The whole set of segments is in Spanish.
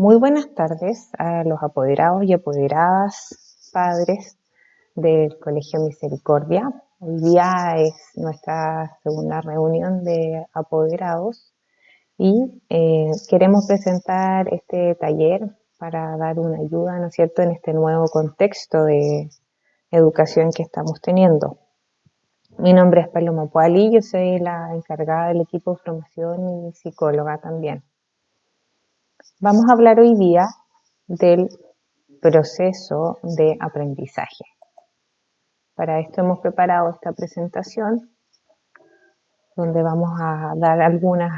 Muy buenas tardes a los apoderados y apoderadas, padres del Colegio Misericordia. Hoy día es nuestra segunda reunión de apoderados y queremos presentar este taller para dar una ayuda, ¿no es cierto?, en este nuevo contexto de educación que estamos teniendo. Mi nombre es Paloma Puali, yo soy la encargada del equipo de formación y psicóloga también. Vamos a hablar hoy día del proceso de aprendizaje. Para esto hemos preparado esta presentación donde vamos a dar algunas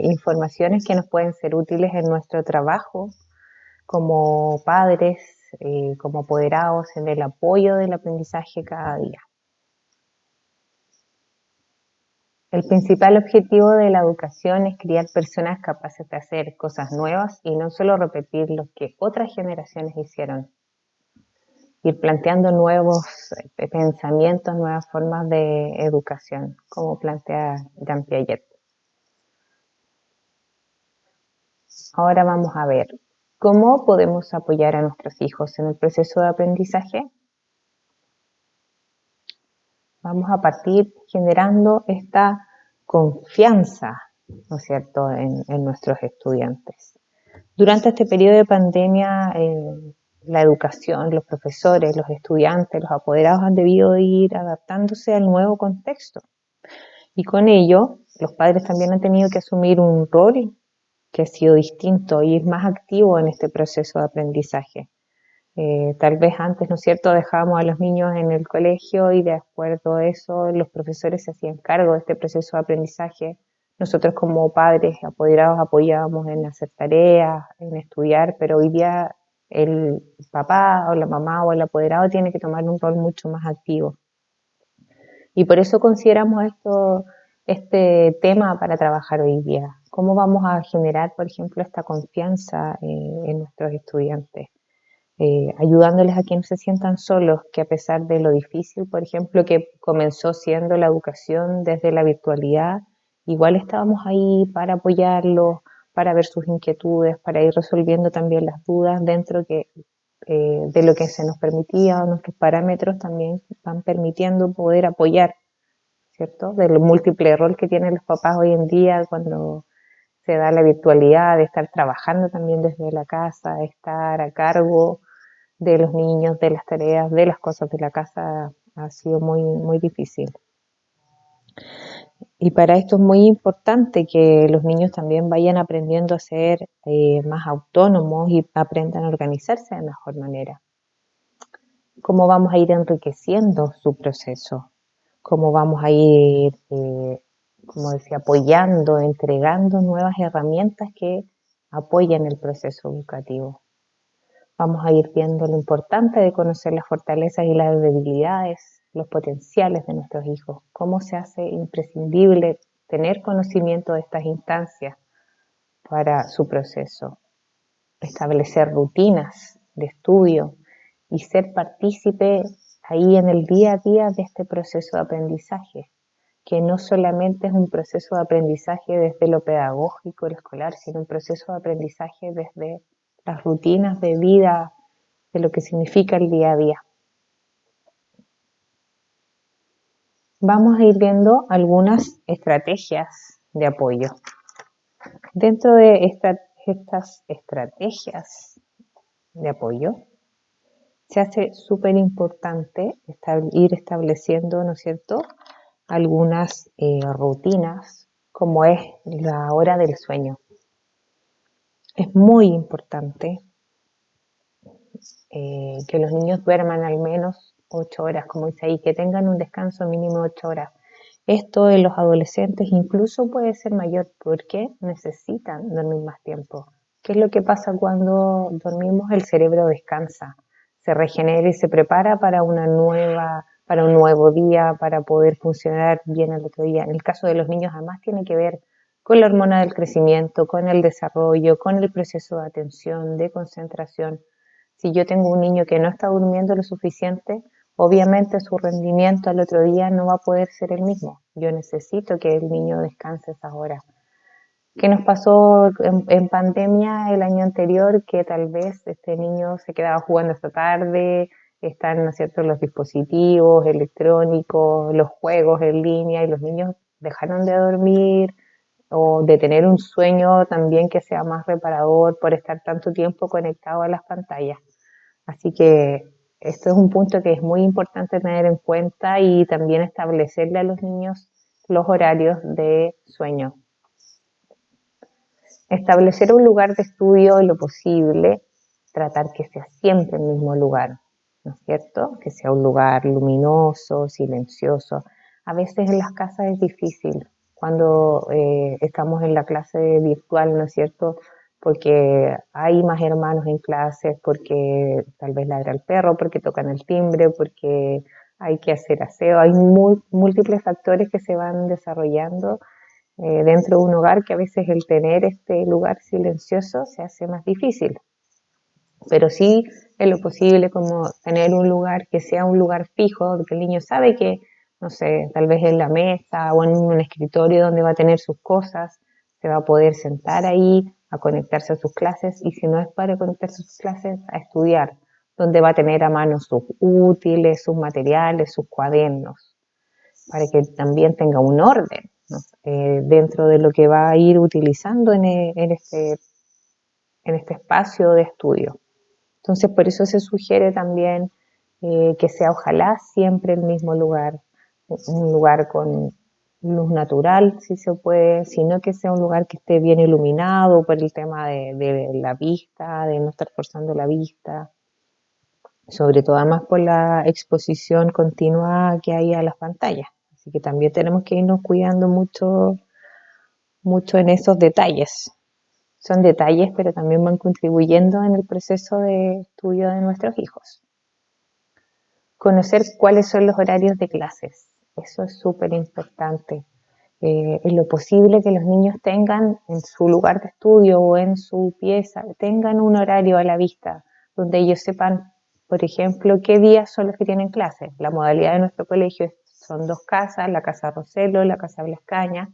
informaciones que nos pueden ser útiles en nuestro trabajo como padres, como apoderados en el apoyo del aprendizaje cada día. El principal objetivo de la educación es criar personas capaces de hacer cosas nuevas y no solo repetir lo que otras generaciones hicieron. Ir planteando nuevos pensamientos, nuevas formas de educación, como plantea Jean Piaget. Ahora vamos a ver cómo podemos apoyar a nuestros hijos en el proceso de aprendizaje. Vamos a partir generando esta confianza, ¿no es cierto?, en nuestros estudiantes. Durante este periodo de pandemia, la educación, los profesores, los estudiantes, los apoderados han debido ir adaptándose al nuevo contexto. Y con ello, los padres también han tenido que asumir un rol que ha sido distinto y es más activo en este proceso de aprendizaje. Tal vez antes, ¿no es cierto?, dejábamos a los niños en el colegio y de acuerdo a eso los profesores se hacían cargo de este proceso de aprendizaje. Nosotros como padres apoderados apoyábamos en hacer tareas, en estudiar, pero hoy día el papá o la mamá o el apoderado tiene que tomar un rol mucho más activo. Y por eso consideramos este tema para trabajar hoy día. ¿Cómo vamos a generar, por ejemplo, esta confianza en nuestros estudiantes? Ayudándoles a que no se sientan solos, que a pesar de lo difícil, por ejemplo, que comenzó siendo la educación desde la virtualidad, igual estábamos ahí para apoyarlos, para ver sus inquietudes, para ir resolviendo también las dudas dentro de lo que se nos permitía, nuestros parámetros también van permitiendo poder apoyar, ¿cierto? Del múltiple rol que tienen los papás hoy en día cuando se da la virtualidad, de estar trabajando también desde la casa, de estar a cargo de los niños, de las tareas, de las cosas de la casa, ha sido muy, muy difícil. Y para esto es muy importante que los niños también vayan aprendiendo a ser más autónomos y aprendan a organizarse de mejor manera. ¿Cómo vamos a ir enriqueciendo su proceso? ¿Cómo vamos a ir, como decía, apoyando, entregando nuevas herramientas que apoyen el proceso educativo? Vamos a ir viendo lo importante de conocer las fortalezas y las debilidades, los potenciales de nuestros hijos, cómo se hace imprescindible tener conocimiento de estas instancias para su proceso, establecer rutinas de estudio y ser partícipe ahí en el día a día de este proceso de aprendizaje, que no solamente es un proceso de aprendizaje desde lo pedagógico, lo escolar, sino un proceso de aprendizaje desde las rutinas de vida, de lo que significa el día a día. Vamos a ir viendo algunas estrategias de apoyo. Dentro de estas estrategias de apoyo, se hace súper importante ir estableciendo, ¿no es cierto?, algunas rutinas, como es la hora del sueño. Es muy importante que los niños duerman al menos 8 horas, como dice ahí, que tengan un descanso mínimo de 8 horas. Esto en los adolescentes incluso puede ser mayor porque necesitan dormir más tiempo. ¿Qué es lo que pasa cuando dormimos? El cerebro descansa, se regenera y se prepara para un nuevo día, para poder funcionar bien el otro día. En el caso de los niños, además, tiene que ver con la hormona del crecimiento, con el desarrollo, con el proceso de atención, de concentración. Si yo tengo un niño que no está durmiendo lo suficiente, obviamente su rendimiento al otro día no va a poder ser el mismo. Yo necesito que el niño descanse esas horas. ¿Qué nos pasó en pandemia el año anterior? Que tal vez este niño se quedaba jugando esta tarde, están, ¿no es cierto?, los dispositivos electrónicos, los juegos en línea y los niños dejaron de dormir o de tener un sueño también que sea más reparador por estar tanto tiempo conectado a las pantallas. Así que esto es un punto que es muy importante tener en cuenta y también establecerle a los niños los horarios de sueño. Establecer un lugar de estudio en lo posible, tratar que sea siempre el mismo lugar, ¿no es cierto? Que sea un lugar luminoso, silencioso. A veces en las casas es difícil cuando estamos en la clase virtual, ¿no es cierto? Porque hay más hermanos en clases, porque tal vez ladra el perro, porque tocan el timbre, porque hay que hacer aseo. Hay múltiples factores que se van desarrollando dentro de un hogar que a veces el tener este lugar silencioso se hace más difícil. Pero sí, en lo posible, como tener un lugar que sea un lugar fijo, que el niño sabe que, no sé, tal vez en la mesa o en un escritorio donde va a tener sus cosas, se va a poder sentar ahí a conectarse a sus clases y si no es para conectarse a sus clases, a estudiar, donde va a tener a mano sus útiles, sus materiales, sus cuadernos, para que también tenga un orden, ¿no? Dentro de lo que va a ir utilizando en este espacio de estudio. Entonces, por eso se sugiere también que sea ojalá siempre el mismo lugar, un lugar con luz natural, si se puede, sino que sea un lugar que esté bien iluminado por el tema de la vista, de no estar forzando la vista, sobre todo además por la exposición continua que hay a las pantallas. Así que también tenemos que irnos cuidando mucho, mucho en esos detalles. Son detalles, pero también van contribuyendo en el proceso de estudio de nuestros hijos. Conocer cuáles son los horarios de clases, eso es súper importante. En lo posible que los niños tengan en su lugar de estudio o en su pieza, tengan un horario a la vista, donde ellos sepan, por ejemplo, qué días son los que tienen clases. La modalidad de nuestro colegio son dos casas, la casa Roselo, la casa Blascaña.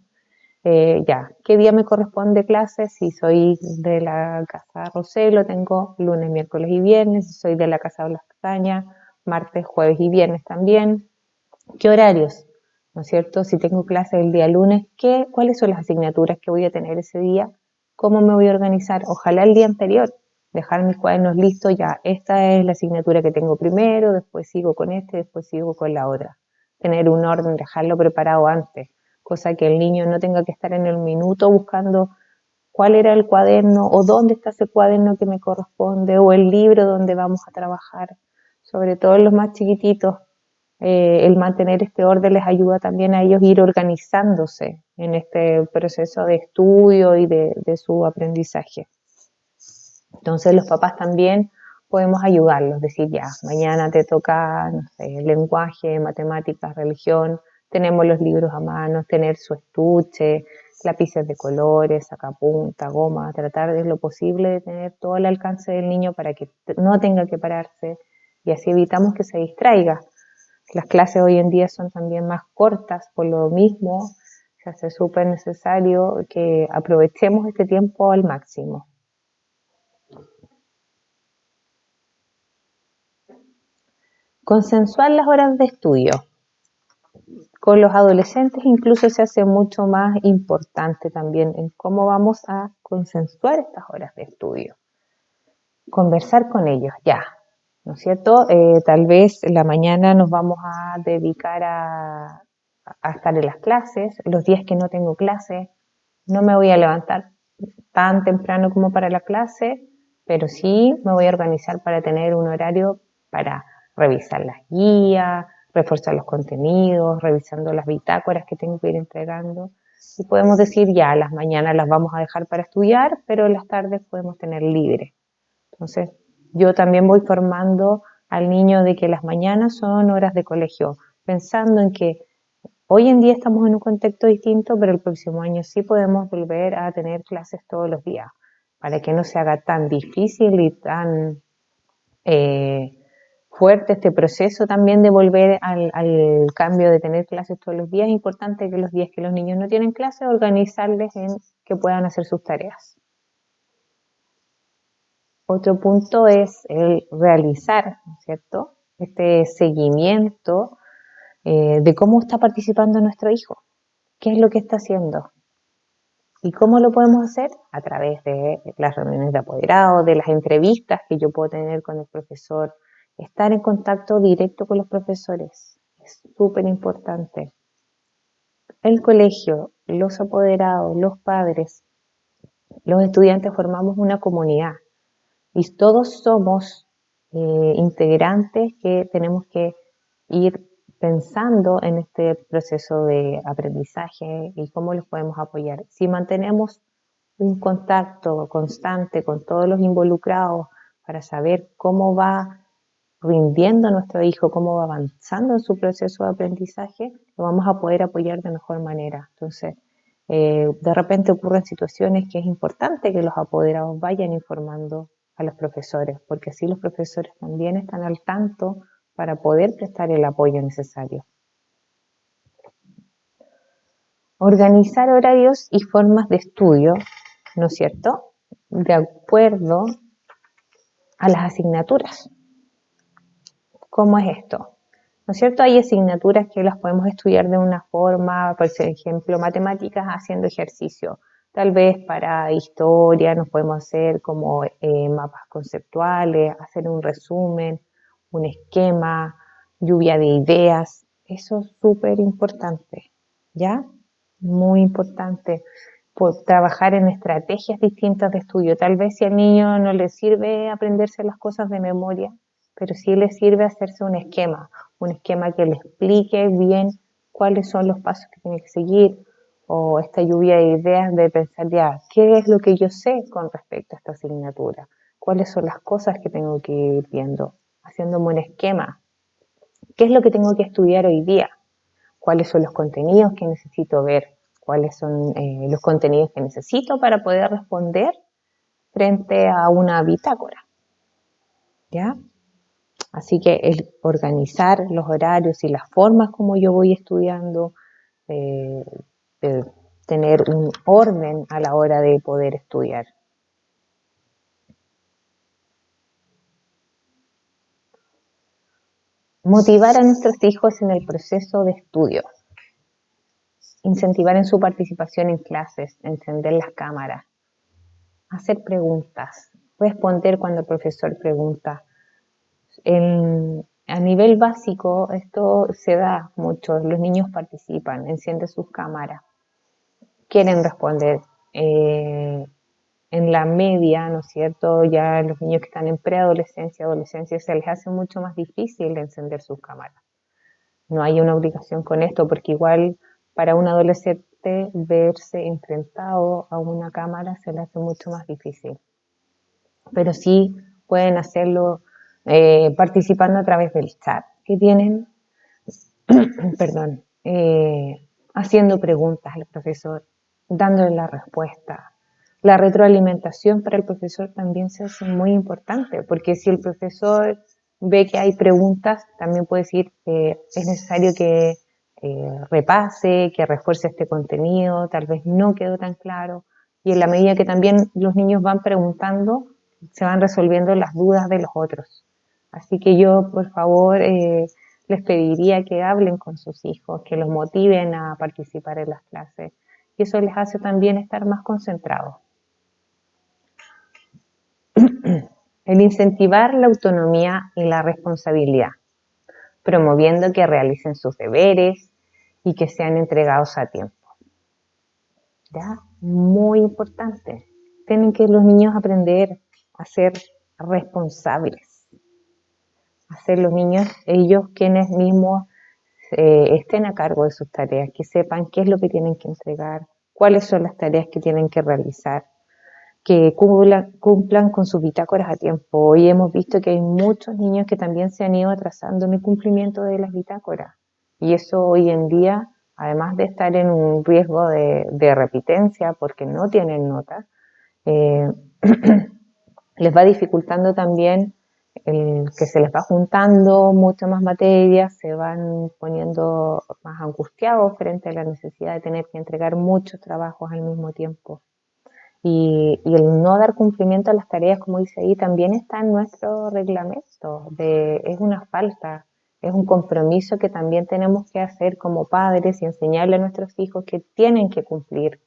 Ya, ¿qué día me corresponde clase? Si soy de la casa Roselo, tengo lunes, miércoles y viernes. Si soy de la casa Blascaña, martes, jueves y viernes también. ¿Qué horarios? ¿No es cierto? Si tengo clase el día lunes, ¿cuáles son las asignaturas que voy a tener ese día? ¿Cómo me voy a organizar? Ojalá el día anterior, dejar mis cuadernos listos, ya, esta es la asignatura que tengo primero, después sigo con después sigo con la otra. Tener un orden, dejarlo preparado antes, cosa que el niño no tenga que estar en el minuto buscando cuál era el cuaderno o dónde está ese cuaderno que me corresponde o el libro donde vamos a trabajar. Sobre todo en los más chiquititos, el mantener este orden les ayuda también a ellos ir organizándose en este proceso de estudio y de su aprendizaje. Entonces los papás también podemos ayudarlos, decir ya, mañana te toca, no sé, lenguaje, matemáticas, religión, tenemos los libros a mano, tener su estuche, lápices de colores, sacapunta, goma, tratar de lo posible de tener todo al alcance del niño para que no tenga que pararse y así evitamos que se distraiga. Las clases hoy en día son también más cortas, por lo mismo se hace súper necesario que aprovechemos este tiempo al máximo. Consensuar las horas de estudio. Con los adolescentes incluso se hace mucho más importante también en cómo vamos a consensuar estas horas de estudio. Conversar con ellos, ya, ¿no es cierto? Tal vez en la mañana nos vamos a dedicar a estar en las clases, los días que no tengo clase, no me voy a levantar tan temprano como para la clase, pero sí me voy a organizar para tener un horario para revisar las guías, reforzar los contenidos, revisando las bitácoras que tengo que ir entregando. Y podemos decir ya, las mañanas las vamos a dejar para estudiar, pero las tardes podemos tener libre. Entonces, yo también voy formando al niño de que las mañanas son horas de colegio, pensando en que hoy en día estamos en un contexto distinto, pero el próximo año sí podemos volver a tener clases todos los días, para que no se haga tan difícil y tan fuerte este proceso también de volver al cambio de tener clases todos los días. Es importante que los días que los niños no tienen clases, organizarles en que puedan hacer sus tareas. Otro punto es el realizar, ¿no es cierto?, este seguimiento de cómo está participando nuestro hijo, qué es lo que está haciendo. ¿Y cómo lo podemos hacer? A través de las reuniones de apoderados, de las entrevistas que yo puedo tener con el profesor, estar en contacto directo con los profesores. Es súper importante. El colegio, los apoderados, los padres, los estudiantes formamos una comunidad y todos somos integrantes que tenemos que ir pensando en este proceso de aprendizaje y cómo los podemos apoyar. Si mantenemos un contacto constante con todos los involucrados para saber cómo va rindiendo nuestro hijo, cómo va avanzando en su proceso de aprendizaje, lo vamos a poder apoyar de mejor manera. Entonces, de repente ocurren situaciones que es importante que los apoderados vayan informando a los profesores, porque así los profesores también están al tanto para poder prestar el apoyo necesario. Organizar horarios y formas de estudio, ¿no es cierto?, de acuerdo a las asignaturas. ¿Cómo es esto? ¿No es cierto? Hay asignaturas que las podemos estudiar de una forma, por ejemplo, matemáticas haciendo ejercicio. Tal vez para historia nos podemos hacer como mapas conceptuales, hacer un resumen, un esquema, lluvia de ideas. Eso es súper importante, ¿ya? Muy importante. Por trabajar en estrategias distintas de estudio. Tal vez si al niño no le sirve aprenderse las cosas de memoria, pero sí le sirve hacerse un esquema que le explique bien cuáles son los pasos que tiene que seguir, o esta lluvia de ideas de pensar ya, ¿qué es lo que yo sé con respecto a esta asignatura? ¿Cuáles son las cosas que tengo que ir viendo? Haciéndome un esquema. ¿Qué es lo que tengo que estudiar hoy día? ¿Cuáles son los contenidos que necesito ver? ¿Cuáles son los contenidos que necesito para poder responder frente a una bitácora? ¿Ya? Así que el organizar los horarios y las formas como yo voy estudiando, tener un orden a la hora de poder estudiar. Motivar a nuestros hijos en el proceso de estudio. Incentivar en su participación en clases, encender las cámaras, hacer preguntas, responder cuando el profesor pregunta. A nivel básico esto se da mucho, los niños participan, encienden sus cámaras, quieren responder. En la media, ¿no es cierto?, ya los niños que están en preadolescencia, adolescencia, se les hace mucho más difícil encender sus cámaras. No hay una obligación con esto, porque igual para un adolescente verse enfrentado a una cámara se le hace mucho más difícil. Pero sí pueden hacerlo participando a través del chat que tienen, perdón, haciendo preguntas al profesor, dándole la respuesta. La retroalimentación para el profesor también se hace muy importante, porque si el profesor ve que hay preguntas, también puede decir que es necesario que repase, que refuerce este contenido, tal vez no quedó tan claro, y en la medida que también los niños van preguntando, se van resolviendo las dudas de los otros. Así que yo, por favor, les pediría que hablen con sus hijos, que los motiven a participar en las clases, y eso les hace también estar más concentrados. El incentivar la autonomía y la responsabilidad, promoviendo que realicen sus deberes y que sean entregados a tiempo. ¿Ya? Muy importante. Tienen que los niños aprender a ser responsables, a ser los niños ellos quienes mismos estén a cargo de sus tareas, que sepan qué es lo que tienen que entregar, cuáles son las tareas que tienen que realizar, que cumplan con sus bitácoras a tiempo. Hoy hemos visto que hay muchos niños que también se han ido atrasando en el cumplimiento de las bitácoras. Y eso hoy en día, además de estar en un riesgo de repitencia porque no tienen notas, les va dificultando también que se les va juntando muchas más materias, se van poniendo más angustiados frente a la necesidad de tener que entregar muchos trabajos al mismo tiempo. Y el no dar cumplimiento a las tareas, como dice ahí, también está en nuestro reglamento. Es una falta, es un compromiso que también tenemos que hacer como padres y enseñarle a nuestros hijos que tienen que cumplir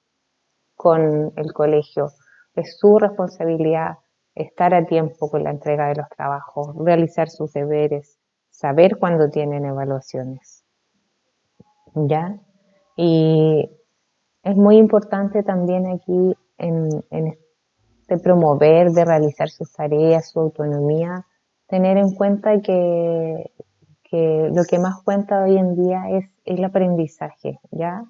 con el colegio. Es su responsabilidad estar a tiempo con la entrega de los trabajos, realizar sus deberes, saber cuándo tienen evaluaciones. ¿Ya? Y es muy importante también aquí de promover, de realizar sus tareas, su autonomía, tener en cuenta que lo que más cuenta hoy en día es el aprendizaje, ¿ya?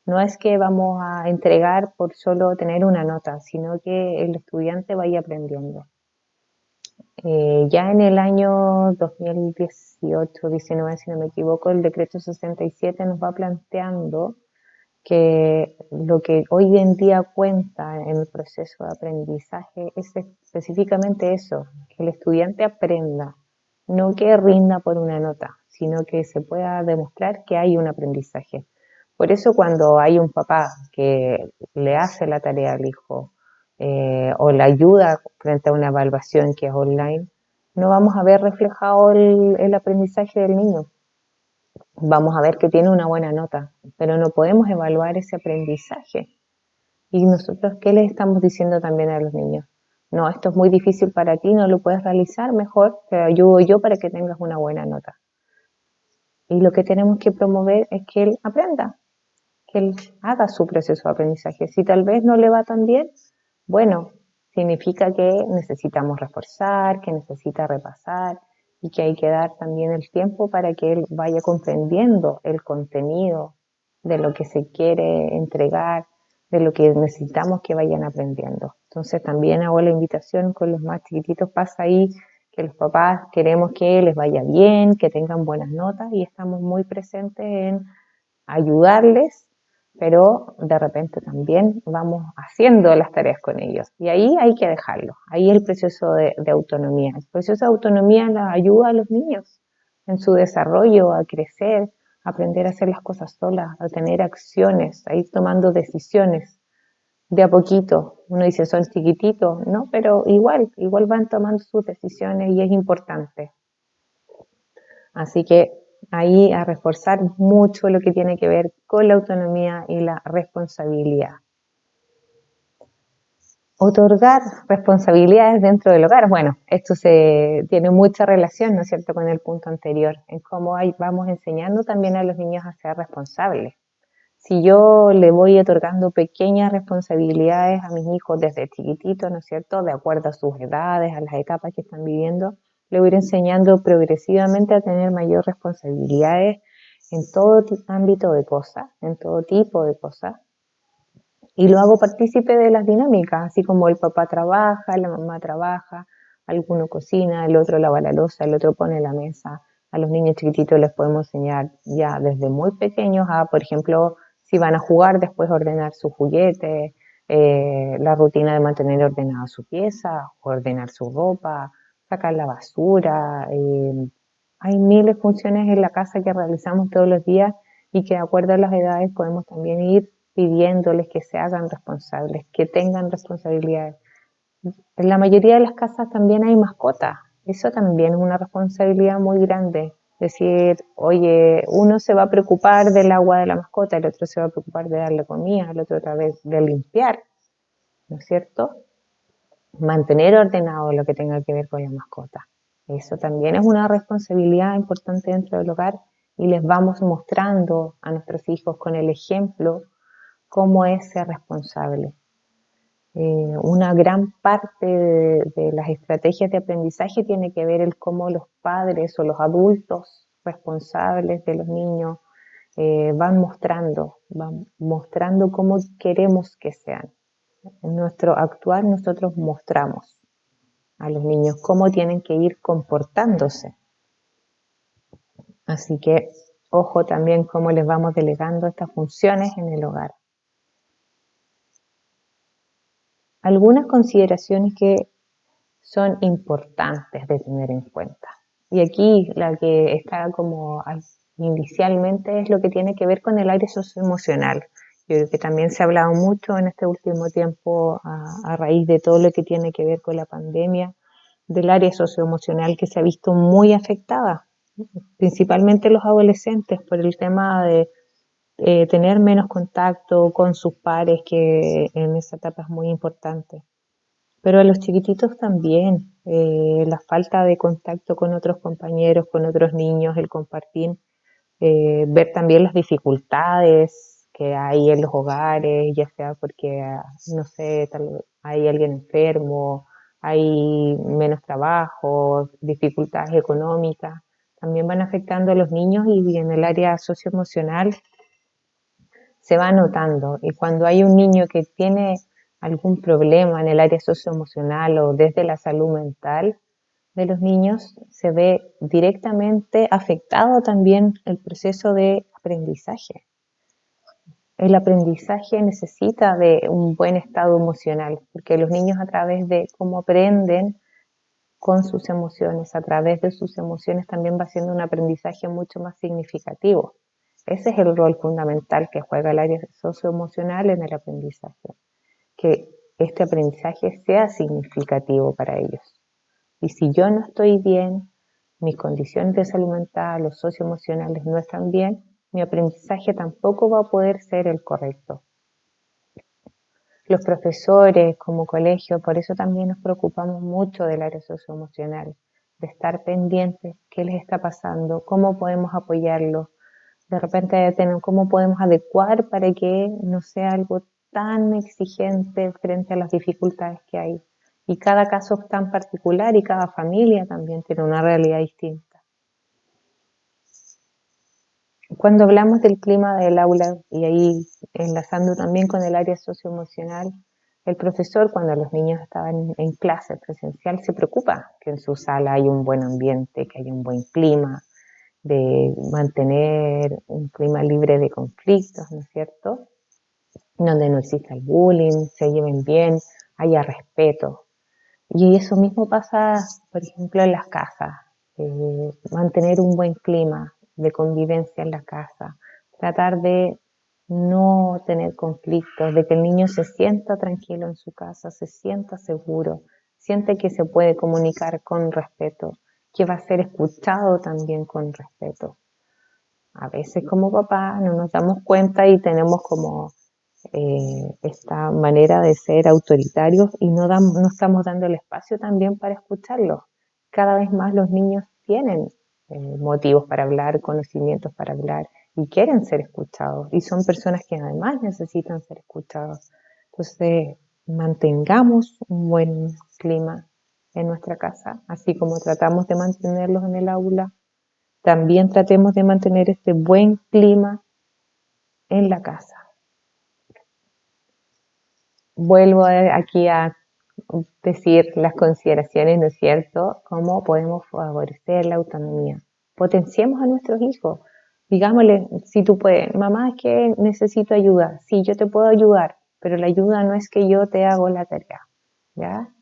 No es que vamos a entregar por solo tener una nota, sino que el estudiante vaya aprendiendo. Ya en el año 2018-19, si no me equivoco, el decreto 67 nos va planteando que lo que hoy en día cuenta en el proceso de aprendizaje es específicamente eso, que el estudiante aprenda, no que rinda por una nota, sino que se pueda demostrar que hay un aprendizaje. Por eso cuando hay un papá que le hace la tarea al hijo o la ayuda frente a una evaluación que es online, no vamos a ver reflejado el aprendizaje del niño. Vamos a ver que tiene una buena nota, pero no podemos evaluar ese aprendizaje. ¿Y nosotros qué les estamos diciendo también a los niños? No, esto es muy difícil para ti, no lo puedes realizar, mejor te ayudo yo para que tengas una buena nota. Y lo que tenemos que promover es que él aprenda, que él haga su proceso de aprendizaje. Si tal vez no le va tan bien, bueno, significa que necesitamos reforzar, que necesita repasar y que hay que dar también el tiempo para que él vaya comprendiendo el contenido de lo que se quiere entregar, de lo que necesitamos que vayan aprendiendo. Entonces también hago la invitación con los más chiquititos, pasa ahí que los papás queremos que les vaya bien, que tengan buenas notas y estamos muy presentes en ayudarles, pero de repente también vamos haciendo las tareas con ellos. Y ahí hay que dejarlo. Ahí el proceso de autonomía. El proceso de autonomía nos ayuda a los niños en su desarrollo, a crecer, a aprender a hacer las cosas solas, a tener acciones, a ir tomando decisiones de a poquito. Uno dice, son chiquititos, ¿no? Pero igual van tomando sus decisiones y es importante. Así que ahí a reforzar mucho lo que tiene que ver con la autonomía y la responsabilidad. Otorgar responsabilidades dentro del hogar. Bueno, esto tiene mucha relación, ¿no es cierto?, con el punto anterior, en cómo vamos enseñando también a los niños a ser responsables. Si yo le voy otorgando pequeñas responsabilidades a mis hijos desde chiquititos, ¿no es cierto?, de acuerdo a sus edades, a las etapas que están viviendo, le voy a ir enseñando progresivamente a tener mayor responsabilidades en todo ámbito de cosas, en todo tipo de cosas. Y lo hago partícipe de las dinámicas, así como el papá trabaja, la mamá trabaja, alguno cocina, el otro lava la loza, el otro pone la mesa. A los niños chiquititos les podemos enseñar ya desde muy pequeños a, por ejemplo, si van a jugar, después ordenar sus juguetes, la rutina de mantener ordenada su pieza, ordenar su ropa, sacar la basura. Hay miles de funciones en la casa que realizamos todos los días y que de acuerdo a las edades podemos también ir pidiéndoles que se hagan responsables, que tengan responsabilidades. En la mayoría de las casas también hay mascotas. Eso también es una responsabilidad muy grande. Decir, oye, uno se va a preocupar del agua de la mascota, el otro se va a preocupar de darle comida, el otro otra vez de limpiar, ¿no es cierto? Mantener ordenado lo que tenga que ver con la mascota. Eso también es una responsabilidad importante dentro del hogar y les vamos mostrando a nuestros hijos con el ejemplo cómo es ser responsable. Una gran parte de las estrategias de aprendizaje tiene que ver el cómo los padres o los adultos responsables de los niños van mostrando cómo queremos que sean. En nuestro actuar nosotros mostramos a los niños cómo tienen que ir comportándose. Así que ojo también cómo les vamos delegando estas funciones en el hogar. Algunas consideraciones que son importantes de tener en cuenta. Y aquí la que está como inicialmente es lo que tiene que ver con el área socioemocional, Yo creo que también se ha hablado mucho en este último tiempo a raíz de todo lo que tiene que ver con la pandemia, del área socioemocional que se ha visto muy afectada, principalmente los adolescentes, por el tema de tener menos contacto con sus pares, que en esa etapa es muy importante. Pero a los chiquititos también, la falta de contacto con otros compañeros, con otros niños, el compartir, ver también las dificultades que hay en los hogares, ya sea porque, no sé, hay alguien enfermo, hay menos trabajo, dificultades económicas, también van afectando a los niños, y en el área socioemocional se va notando. Y cuando hay un niño que tiene algún problema en el área socioemocional o desde la salud mental de los niños, se ve directamente afectado también el proceso de aprendizaje. El aprendizaje necesita de un buen estado emocional, porque los niños, a través de cómo aprenden con sus emociones, a través de sus emociones, también va siendo un aprendizaje mucho más significativo. Ese es el rol fundamental que juega el área socioemocional en el aprendizaje, que este aprendizaje sea significativo para ellos. Y si yo no estoy bien, mis condiciones de salud mental o socioemocionales no están bien, mi aprendizaje tampoco va a poder ser el correcto. Los profesores como colegio, por eso también nos preocupamos mucho del área socioemocional, de estar pendientes, qué les está pasando, cómo podemos apoyarlos, de repente cómo podemos adecuar para que no sea algo tan exigente frente a las dificultades que hay. Y cada caso es tan particular, y cada familia también tiene una realidad distinta. Cuando hablamos del clima del aula, y ahí enlazando también con el área socioemocional, el profesor, cuando los niños estaban en clase presencial, se preocupa que en su sala hay un buen ambiente, que haya un buen clima, de mantener un clima libre de conflictos, ¿no es cierto? Donde no exista el bullying, se lleven bien, haya respeto. Y eso mismo pasa, por ejemplo, en las casas. Mantener un buen clima de convivencia en la casa. Tratar de no tener conflictos, de que el niño se sienta tranquilo en su casa, se sienta seguro, siente que se puede comunicar con respeto, que va a ser escuchado también con respeto. A veces como papá no nos damos cuenta y tenemos como esta manera de ser autoritarios, y no estamos dando el espacio también para escucharlos. Cada vez más los niños tienen motivos para hablar, conocimientos para hablar, y quieren ser escuchados, y son personas que además necesitan ser escuchados. Entonces, mantengamos un buen clima en nuestra casa, así como tratamos de mantenerlos en el aula. También tratemos de mantener este buen clima en la casa. Vuelvo aquí a decir las consideraciones, ¿no es cierto? ¿Cómo podemos favorecer la autonomía? Potenciemos a nuestros hijos. Digámosle, si tú puedes, mamá, es que necesito ayuda. Sí, yo te puedo ayudar, pero la ayuda no es que yo te hago la tarea, ¿ya?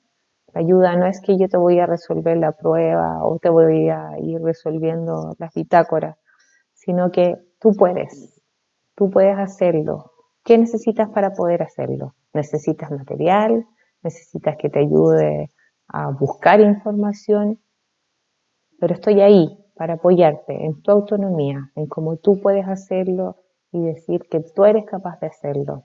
La ayuda no es que yo te voy a resolver la prueba o te voy a ir resolviendo las bitácoras, sino que tú puedes hacerlo. ¿Qué necesitas para poder hacerlo? ¿Necesitas material? ¿Necesitas que te ayude a buscar información? Pero estoy ahí para apoyarte en tu autonomía, en cómo tú puedes hacerlo, y decir que tú eres capaz de hacerlo.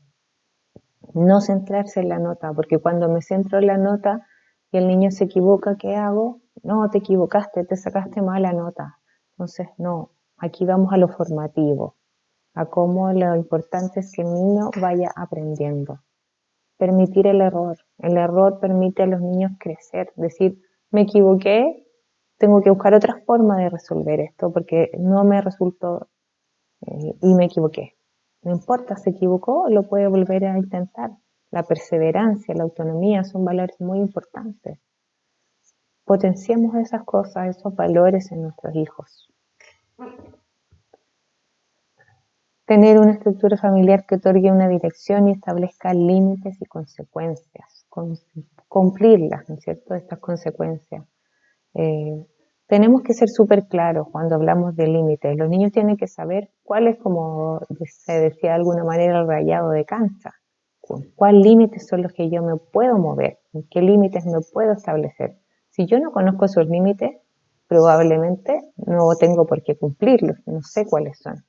No centrarse en la nota, porque cuando me centro en la nota y el niño se equivoca, ¿qué hago? No, te equivocaste, te sacaste mala nota. Entonces, no, aquí vamos a lo formativo, a cómo lo importante es que el niño vaya aprendiendo. Permitir el error. El error permite a los niños crecer, decir, me equivoqué, tengo que buscar otra forma de resolver esto porque no me resultó y me equivoqué. No importa, se equivocó, lo puede volver a intentar. La perseverancia, la autonomía son valores muy importantes. Potenciemos esas cosas, esos valores en nuestros hijos. Tener una estructura familiar que otorgue una dirección y establezca límites y consecuencias, cumplirlas, ¿no es cierto?, estas consecuencias. tenemos que ser súper claros cuando hablamos de límites. Los niños tienen que saber cuál es, como se decía de alguna manera, el rayado de cancha. ¿Cuáles límites son los que yo me puedo mover? ¿Qué límites me puedo establecer? Si yo no conozco esos límites, probablemente no tengo por qué cumplirlos, no sé cuáles son.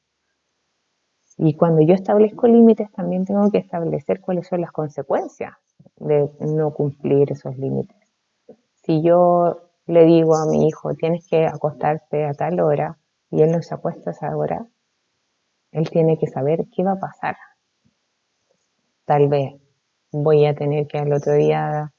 Y cuando yo establezco límites, también tengo que establecer cuáles son las consecuencias de no cumplir esos límites. Si yo le digo a mi hijo, tienes que acostarte a tal hora, y él no se acuesta a esa hora, él tiene que saber qué va a pasar. Tal vez voy a tener que al otro día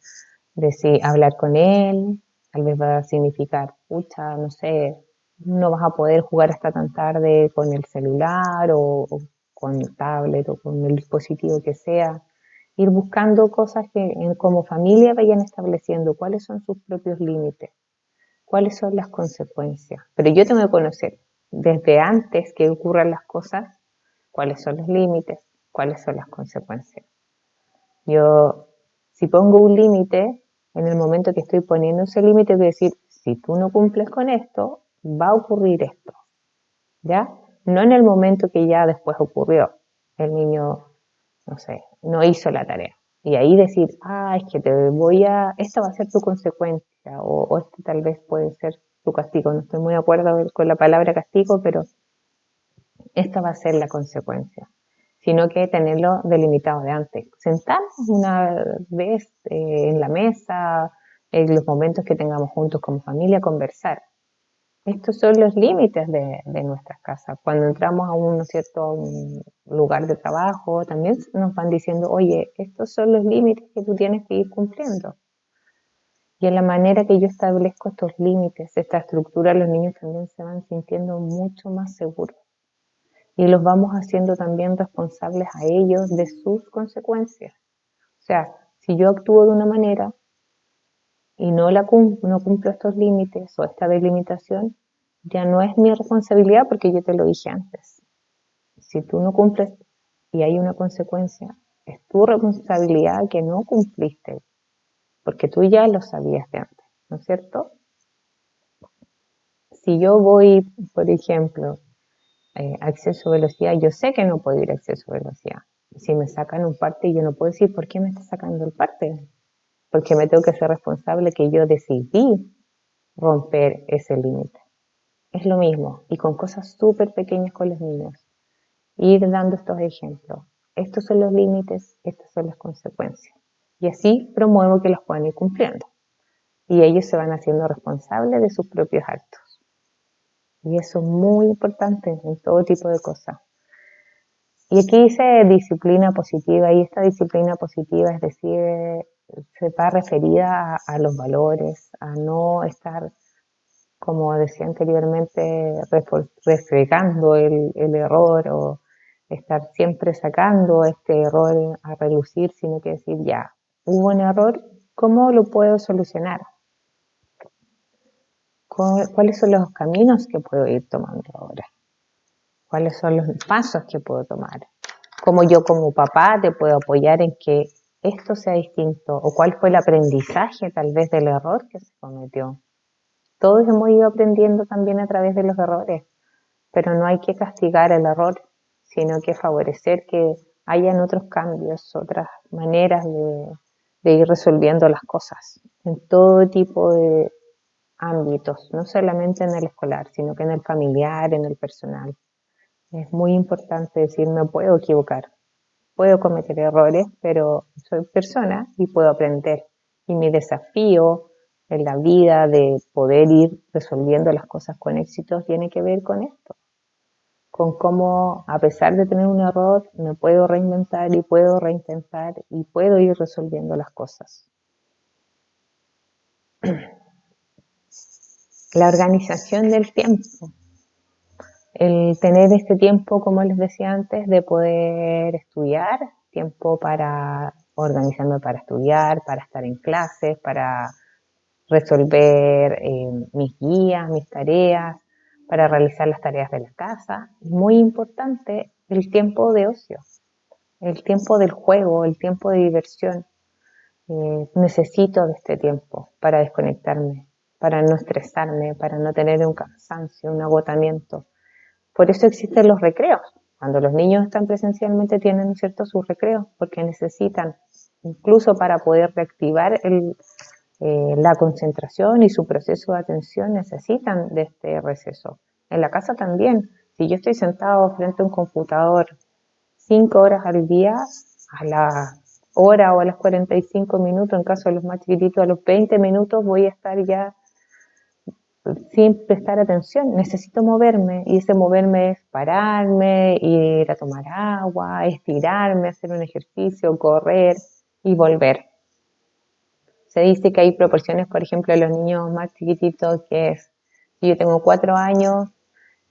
decir, hablar con él, tal vez va a significar, pucha, no sé, no vas a poder jugar hasta tan tarde con el celular o con el tablet o con el dispositivo que sea. Ir buscando cosas que como familia vayan estableciendo cuáles son sus propios límites, cuáles son las consecuencias. Pero yo tengo que conocer desde antes que ocurran las cosas cuáles son los límites, cuáles son las consecuencias. Yo, si pongo un límite, en el momento que estoy poniendo ese límite, voy a decir, si tú no cumples con esto, va a ocurrir esto, ¿ya? No en el momento que ya después ocurrió. El niño, no sé, no hizo la tarea. Y ahí decir, es que esta va a ser tu consecuencia, o este tal vez puede ser tu castigo. No estoy muy de acuerdo con la palabra castigo, pero esta va a ser la consecuencia, sino que tenerlo delimitado de antes. Sentarnos una vez en la mesa, en los momentos que tengamos juntos como familia, conversar. Estos son los límites de nuestras casas. Cuando entramos a un, ¿no es cierto?, a un lugar de trabajo, también nos van diciendo, oye, estos son los límites que tú tienes que ir cumpliendo. Y en la manera que yo establezco estos límites, esta estructura, los niños también se van sintiendo mucho más seguros. Y los vamos haciendo también responsables a ellos de sus consecuencias. O sea, si yo actúo de una manera y no cumplo estos límites o esta delimitación, ya no es mi responsabilidad porque yo te lo dije antes. Si tú no cumples y hay una consecuencia, es tu responsabilidad que no cumpliste, porque tú ya lo sabías de antes, ¿no es cierto? Si yo voy, por ejemplo, a exceso de velocidad, yo sé que no puedo ir a exceso de velocidad. Si me sacan un parte, yo no puedo decir, ¿por qué me está sacando el parte? Porque me tengo que ser responsable que yo decidí romper ese límite. Es lo mismo, y con cosas súper pequeñas con los niños. Ir dando estos ejemplos. Estos son los límites, estas son las consecuencias. Y así promuevo que los puedan ir cumpliendo. Y ellos se van haciendo responsables de sus propios actos. Y eso es muy importante en todo tipo de cosas. Y aquí dice disciplina positiva, y esta disciplina positiva, es decir, se va referida a los valores, a no estar, como decía anteriormente, refregando el error o estar siempre sacando este error a relucir, sino que decir, ya, hubo un error, ¿cómo lo puedo solucionar? ¿Cuáles son los caminos que puedo ir tomando ahora? ¿Cuáles son los pasos que puedo tomar? ¿Cómo yo como papá te puedo apoyar en que esto sea distinto? ¿O cuál fue el aprendizaje tal vez del error que se cometió? Todos hemos ido aprendiendo también a través de los errores, pero no hay que castigar el error, sino que favorecer que hayan otros cambios, otras maneras de ir resolviendo las cosas en todo tipo de ámbitos, no solamente en el escolar, sino que en el familiar, en el personal. Es muy importante decir, me puedo equivocar, puedo cometer errores, pero soy persona y puedo aprender. Y mi desafío en la vida de poder ir resolviendo las cosas con éxito tiene que ver con esto, con cómo a pesar de tener un error me puedo reinventar y puedo reintentar y puedo ir resolviendo las cosas. La organización del tiempo. El tener este tiempo, como les decía antes, de poder estudiar, tiempo para organizarme para estudiar, para estar en clases, para resolver mis guías, mis tareas, para realizar las tareas de la casa. Es muy importante el tiempo de ocio, el tiempo del juego, el tiempo de diversión. Necesito de este tiempo para desconectarme. para no estresarme, para no tener un cansancio, un agotamiento. Por eso existen los recreos. Cuando los niños están presencialmente tienen, ¿cierto?, sus recreos, porque necesitan, incluso para poder reactivar la concentración y su proceso de atención, necesitan de este receso. En la casa también. Si yo estoy sentado frente a un computador 5 horas al día, a la hora o a los 45 minutos, en caso de los más chiquititos, a los 20 minutos voy a estar ya sin prestar atención. Necesito moverme, y ese moverme es pararme, ir a tomar agua, estirarme, hacer un ejercicio, correr y volver. Se dice que hay proporciones, por ejemplo, de los niños más chiquititos, que es, si yo tengo 4 años,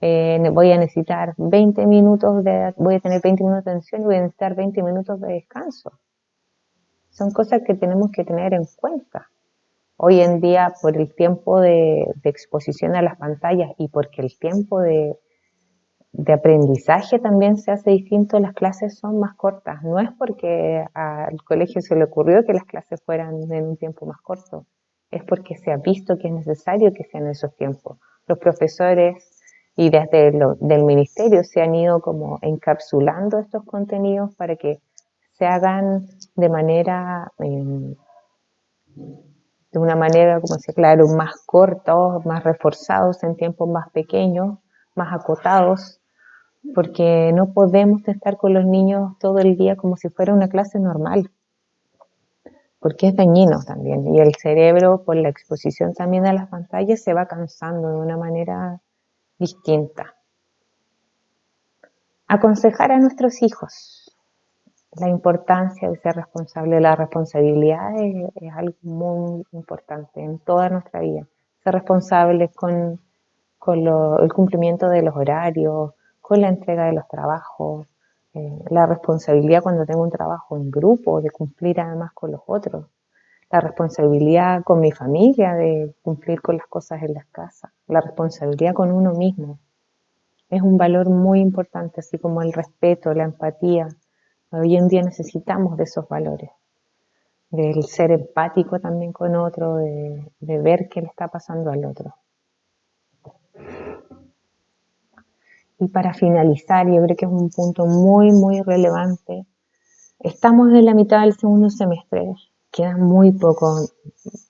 voy a necesitar 20 minutos voy a tener 20 minutos de atención y voy a necesitar 20 minutos de descanso. Son cosas que tenemos que tener en cuenta. Hoy en día, por el tiempo de exposición a las pantallas y porque el tiempo de aprendizaje también se hace distinto, las clases son más cortas. No es porque al colegio se le ocurrió que las clases fueran en un tiempo más corto, es porque se ha visto que es necesario que sean esos tiempos. Los profesores y desde del ministerio se han ido como encapsulando estos contenidos para que se hagan de una manera, como decía, claro, más cortos, más reforzados en tiempos más pequeños, más acotados, porque no podemos estar con los niños todo el día como si fuera una clase normal, porque es dañino también, y el cerebro, por la exposición también a las pantallas, se va cansando de una manera distinta. Aconsejar a nuestros hijos la importancia de ser responsable. La responsabilidad es algo muy importante en toda nuestra vida. Ser responsables con el cumplimiento de los horarios, con la entrega de los trabajos, la responsabilidad cuando tengo un trabajo en grupo, de cumplir además con los otros, la responsabilidad con mi familia, de cumplir con las cosas en las casas, la responsabilidad con uno mismo. Es un valor muy importante, así como el respeto, la empatía. Hoy en día necesitamos de esos valores, del ser empático también con otro, de ver qué le está pasando al otro. Y para finalizar, yo creo que es un punto muy, muy relevante. Estamos en la mitad del segundo semestre, queda muy poco.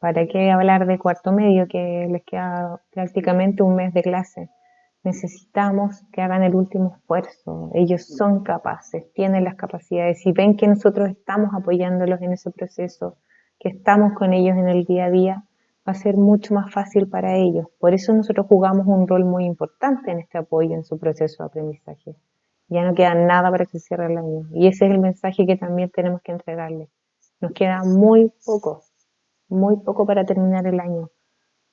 ¿Para qué hablar de cuarto medio, que les queda prácticamente un mes de clase? Necesitamos que hagan el último esfuerzo. Ellos son capaces, tienen las capacidades. Si ven que nosotros estamos apoyándolos en ese proceso, que estamos con ellos en el día a día, va a ser mucho más fácil para ellos. Por eso nosotros jugamos un rol muy importante en este apoyo en su proceso de aprendizaje. Ya no queda nada para que cierre el año. Y ese es el mensaje que también tenemos que entregarles. Nos queda muy poco para terminar el año.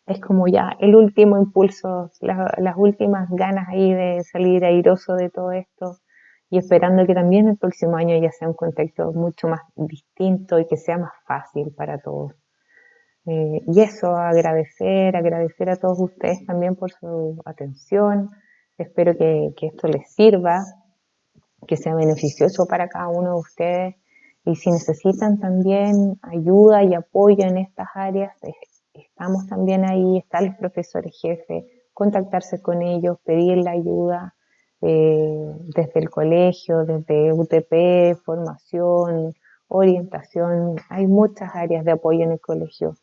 Es como ya el último impulso, las últimas ganas ahí de salir airoso de todo esto, y esperando que también el próximo año ya sea un contexto mucho más distinto y que sea más fácil para todos. Y eso, agradecer a todos ustedes también por su atención. Espero que esto les sirva, que sea beneficioso para cada uno de ustedes. Y si necesitan también ayuda y apoyo en estas áreas, estamos también ahí, están los profesores jefes, contactarse con ellos, pedir la ayuda desde el colegio, desde UTP, formación, orientación. Hay muchas áreas de apoyo en el colegio.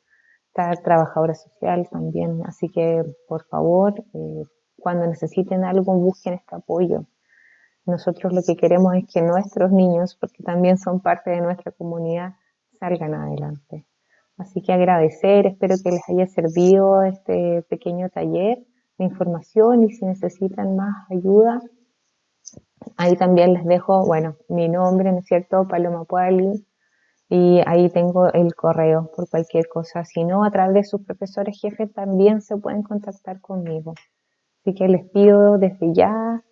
Está trabajadora social también, así que por favor, cuando necesiten algo, busquen este apoyo. Nosotros lo que queremos es que nuestros niños, porque también son parte de nuestra comunidad, salgan adelante. Así que agradecer, espero que les haya servido este pequeño taller de información, y si necesitan más ayuda, ahí también les dejo, bueno, mi nombre, ¿no es cierto?, Paloma Puali, y ahí tengo el correo por cualquier cosa. Si no, a través de sus profesores jefes también se pueden contactar conmigo. Así que les pido desde ya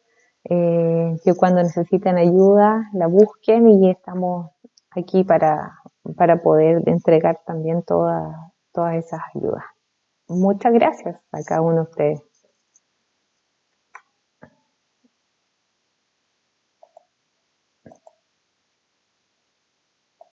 que cuando necesiten ayuda la busquen, y estamos aquí para poder entregar también todas esas ayudas. Muchas gracias a cada uno de ustedes.